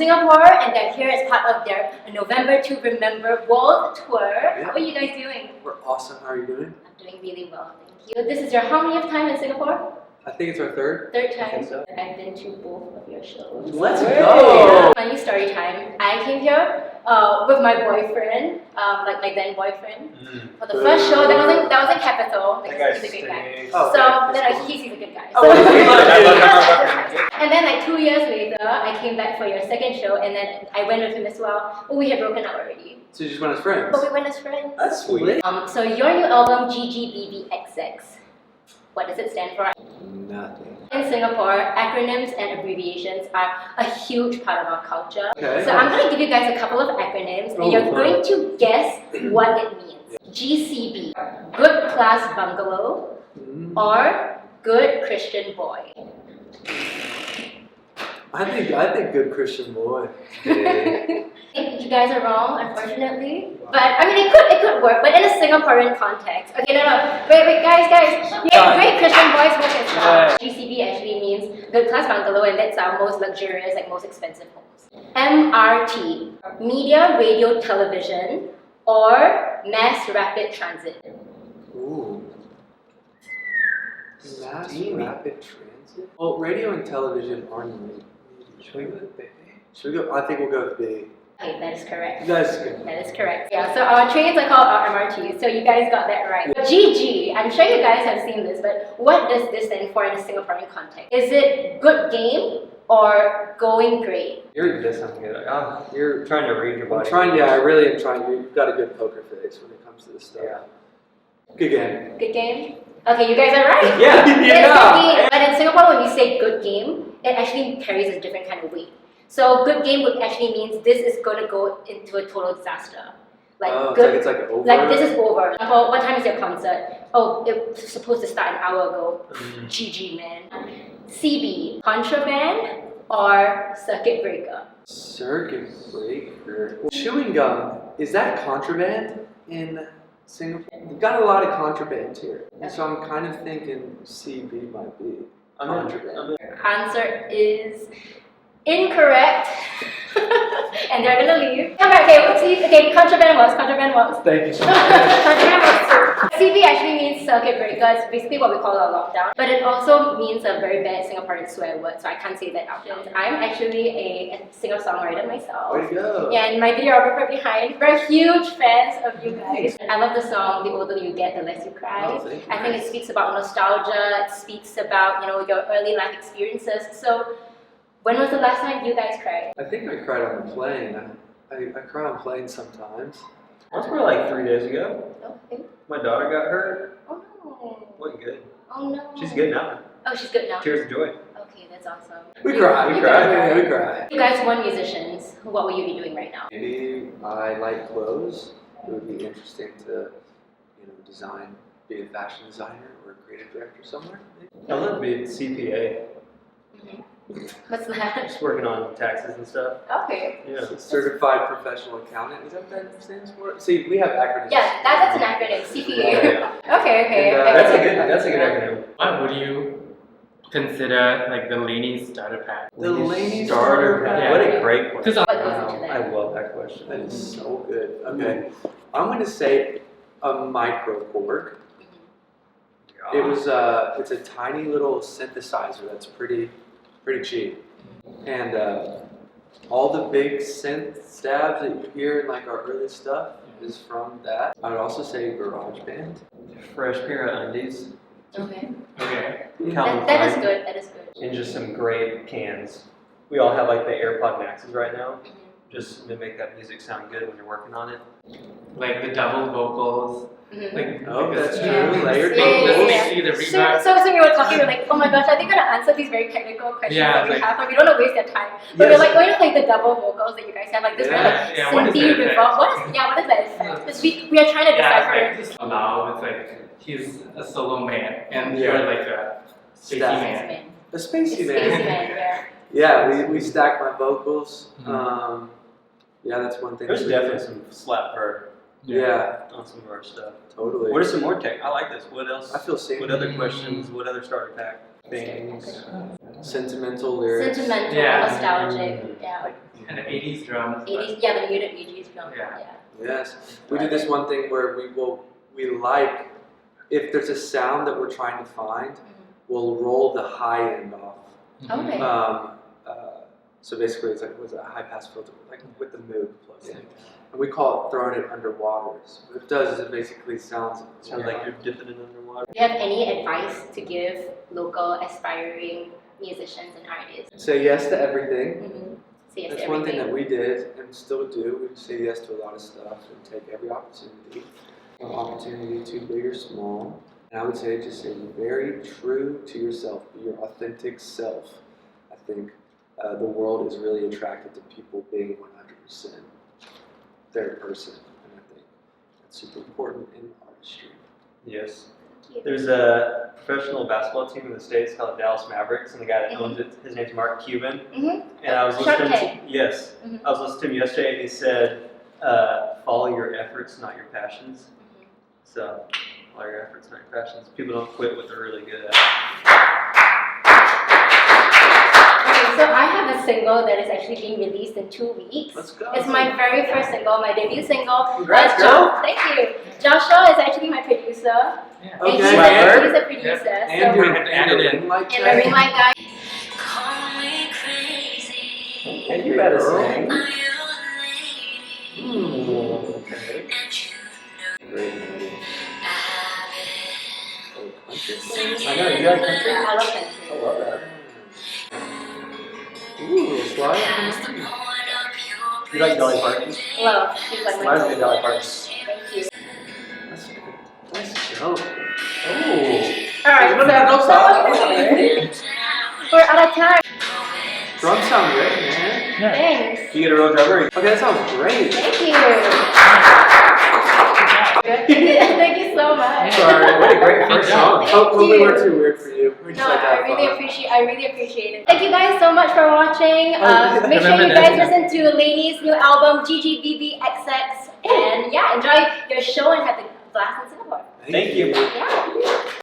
Singapore and they're here as part of their November to Remember World Tour. Yeah. How are you guys doing? We're awesome. How are you doing? I'm doing really well, thank you. This is your how many of time in Singapore? I think it's our third. Third time. I think so. I've been to both of your shows. Let's Yeah. go! Funny story time. I came here with my boyfriend, like my then boyfriend, for the first show. That was in Capital. Like, he's a good guy. Oh, So okay. then he's a good guy. Oh, So, okay. and then like 2 years later, I came back for your second show, and then I went with him as well. But we had broken up already. So you just went as friends? But we went as friends. That's sweet. So your new album GGBBXX, what does it stand for? Nothing. In Singapore, acronyms and abbreviations are a huge part of our culture. Okay. So I'm going to give you guys a couple of acronyms and you're going to guess what it means. GCB, Good Class Bungalow, or Good Christian Boy. I think good Christian boy. You guys are wrong, unfortunately. But I mean, it could work, but in a Singaporean context. Okay, no. Wait, guys. Yeah, great Christian boys work as well. GCB actually means Good Class Bungalow, and that's our most luxurious, like most expensive homes. MRT, Media, Radio, Television, or Mass Rapid Transit. Ooh. Mass rapid transit? Well, radio and television aren't really. Should we go with B? Should we go? I think we'll go with B. Okay, that is correct. That's good. That is correct. Yeah, so our trains are called our MRTs, so you guys got that right. GG, I'm sure you guys have seen this, but what does this stand for in a Singaporean context? Is it good game or going great? You're just something good. You're trying to read your body. I really am trying. You've got a good poker face when it comes to this stuff. Yeah. Good game. Good game? Okay, you guys are right. Yeah. It's good game. But in Singapore, when we say good game, it actually carries a different kind of weight. So good game would actually means this is going to go into a total disaster. Like good, it's like over. like this is over. Well, what time is your concert? Oh, it was supposed to start an hour ago. GG, man. CB, contraband or circuit breaker? Circuit breaker. Chewing gum, is that contraband in Singapore? We've got a lot of contraband here. So I'm kind of thinking CB might be contraband. Answer is incorrect. And they're gonna leave. Okay, let's see. Okay, contraband works. Thank you so much. Contraband works too. CB actually means circuit breaker. It's basically what we call a lockdown. But it also means a very bad Singaporean swear word, so I can't say that out loud. I'm actually a singer-songwriter myself. Way to go. Yeah, and my videographer behind. We're huge fans of you guys. I love the song The Older You Get, The Less You Cry. Oh, thank you. I think it speaks about nostalgia. It speaks about, your early life experiences. So when was the last time you guys cried? I think I cried on the plane. I cry on planes sometimes. That's probably like 3 days ago. Okay. My daughter got hurt. Oh no. Wasn't good. Oh no. She's good now. Oh, she's good now. Tears of joy. Okay, that's awesome. We cry. You guys Yeah, we cry. You guys were musicians. What will you be doing right now? Maybe I like clothes. It would be interesting to, design, be a fashion designer or a creative director somewhere. I'd love to be a CPA. What's that? Just working on taxes and stuff. Okay. Yeah. Certified professional accountant. Is that what that stands for? See, we have acronyms. Yeah, that's an acronym. CPA. Yeah. Okay. And, That's a good acronym. What would you consider like the LANY starter pack? The LANY Starter pack. Yeah. What a great question. Because What goes into I that? love that question. That is so good. Okay. I'm going to say a microKORG. It was it's a tiny little synthesizer that's pretty cheap. And all the big synth stabs that you hear in like our early stuff is from that. I would also say GarageBand. Fresh pair of undies. Okay. Okay. Calvin That is Klein, good. That is good. And just some great cans. We all have like the AirPod Maxes right now. Just to make that music sound good when you're working on it. Like the double vocals. Like, Oh, that's Yeah. true. Layered Yeah, yeah, vocals. yeah. See the So reverb. we were talking, we were like, oh my gosh, are they gonna answer these very technical questions Yeah, that we like- have? Like, we don't want to waste their time. But we're like, going to like the double vocals that you guys have, like this very like Yeah, what is synthy that reverb. What is that effect? Because we are trying to Yeah, decipher. it's like now it's like he's a solo man and Yeah. you're like a spacey Staff. man. The It's Spacey Spacey Man. Man, yeah. Yeah, we stack my vocals. Mhm. Yeah, that's one thing. There's that we definitely do. some slap ver Yeah, on some of our stuff. totally. What are some more tech? I like this. What else? I feel safe. What other questions? What other starter pack things? Sentimental lyrics. Sentimental, Yeah. nostalgic, yeah. Like And the 80s drums. 80s, yeah, the muted 80s drum. Yeah. Yes. We do this one thing where we like, if there's a sound that we're trying to find, we'll roll the high end off. Okay. So basically, it's like a high pass filter, like with the Moog plugged in, and we call it throwing it underwater. So what it does is it basically sounds like you're dipping it underwater. Do you have any advice to give local aspiring musicians and artists? Say yes to everything. Say yes That's to one thing everything. that we did and still do. We say yes to a lot of stuff and take every opportunity. No opportunity too big or small. And I would say just stay very true to yourself. Be your authentic self. I think the world is really attracted to people being 100% their person. And I think that's super important in artistry. Yes. There's a professional basketball team in the States called Dallas Mavericks, and the guy that owns it, his name's Mark Cuban. And I was listening to I was listening to him yesterday, and he said, "Follow your efforts, not your passions." So, follow your efforts, not your passions. People don't quit what they're really good at. Okay, so I have a single that is actually being released in 2 weeks. Let's go. It's my very first single, my debut single. Congrats, girl. Thank you. Joshua is actually my producer. Yeah. And he's Okay. a producer. And So, you're we have to add it in. like and my ring light guy. And you better Girl. sing. Okay. Great. Oh, I know, you like country? I love country. I love that. Ooh, slide. You like Dolly Parton? Love. She's like my Reminds me of Dolly Parton. Thank you. Let's go. Oh. Alright, we're out of time. Drums sound great, man. Thanks. You get a real drummer? Okay, that sounds great. Thank you. Thank you so much. Sorry, what a great Good first job. song. Thank Hopefully we you. weren't too weird for you. We just No, like to have I really fun. appreciate it. Thank you guys so much for watching. Make sure you Remember guys that. listen to LANY's new album GGBBXX, and yeah, enjoy your show and have a blast in Singapore. Thank you. Yeah.